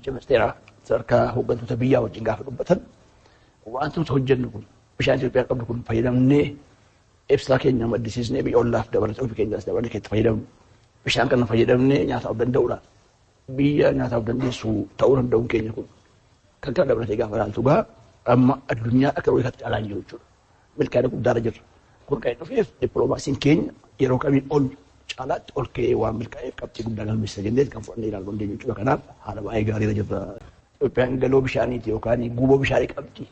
muummicha ministeeraa sadarkaa hooggantoota biyyaa wajjin gaafa dubbatan wanti nuti hojjennu kun bishaan Itoophiyaa qabdu kun fayyadamnee ibsaa keenya maddisiisnee biyya ollaaf dabalatee ofii keenyaas dabalatee keessa fayyadamnu bishaan kana fayyadamnee nyaataaf danda'uudhaan biyya nyaataaf dandeessu ta'uu danda'uun keenya kun kan kana dabalatee gaafa ilaaltu gaa amma addunyaa akka roobatti alaan jiru jechuudha. Milkaa'ina guddaarra jirra. Kun kan dhufeef dippiloomaasiin keenya yeroo kamiin ol caalaatti ol ka'ee waan milkaa'eef qabxii guddaa galmeessa jennee kan fudhannee ilaaluu dandeenya jechuudha. Kanaaf haala baay'ee gaariirra jirra. Itoophiyaan galoo bishaaniiti yookaan guuboo bishaanii qabdi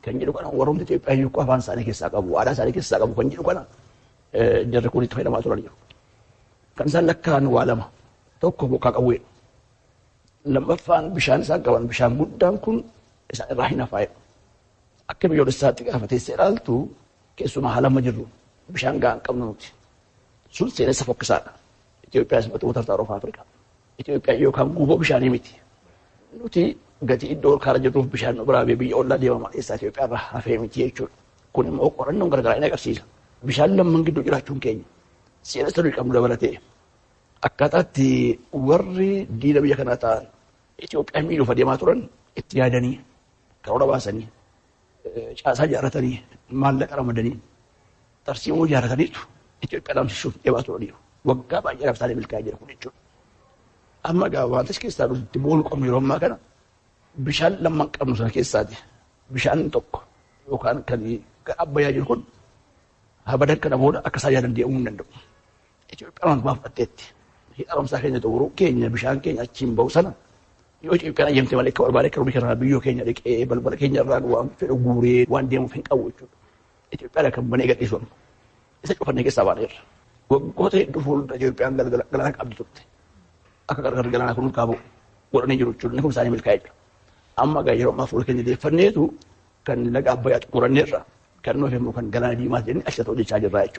kan jedhu kana warroonni Itoophiyaa hiikuu afaan isaanii keessaa qabu aadaa isaanii keessaa qabu kan jedhu kana jarri kun itti fayyadamaa turan jiru. Kan isaan lakkaan waa lama tokko bokkaa qawwee lammaffaan bishaan isaan qaban bishaan guddaan kun isaan irraa hin hafaa'e. Akka biyyoolessaatti gaafa teessee ilaaltu keessumaa haala amma jirru bishaan gahaan qabnu nuti. Sun seenessa fokkisaadha. Itoophiyaas mootummoota Awurooppaa Afrikaa. Itoophiyaan yookaan guuboo bishaanii miti. Nuti gatii iddoo ol kaara jirruuf bishaan nu biraa biyya ollaa deemamaa keessaa Itoophiyaa irraa hafee miti jechuudha. Kun immoo qorannoon garagaraa ni agarsiisa. Bishaan lamman gidduu jiraachuun keenya seenessa nuyi qabnu dabalatee akkaataatti warri diina biyya kanaa ta'an Itoophiyaa miidhuuf adeemaa turan itti yaadanii karoora baasanii caasaa ijaarratanii maallaqa ramadanii tarsiimoo ijaarrataniitu Itoophiyaa dhaamsisuuf deemaa turaniiru. Waggaa baay'ee qabsaa'anii milkaa'ee jira kun jechuudha. Amma gaa wanta keessaa nuti boonu qabnu yeroo ammaa kana bishaan lamman qabnu sana keessaati bishaan tokko yookaan kan Abbayyaa jiru kun habadan kana booda akka isaa yaadan deemuu hin danda'u. Itoophiyaan waan fudhatteetti haaromsaa keenya xumuruu keenya bishaan keenya achiin bahu sana yoo Itoophiyaan ayyamte malee akka barbaade akka kanaa biyyoo keenya dhiqee balbala keenya irraa waan fedhu guuree waan deemuuf hin qabu jechuudha. Itoophiyaan kan banee gadhiisu isa cufannee keessaa baaneerra. Waggoota hedduu fuuldura Itoophiyaan galaana qabdi turte. Akka gargar galaanaa kun kaabu godhanii jiru jechuudha. Inni kun isaanii milkaa'ee jira. Amma gaa yeroo ammaa fuula keenya deeffanneetu kan laga Abbayyaa xumuranneerra kan nuuf immoo kan galaana diimaa jennee achi hojjechaa jirra jechuudha.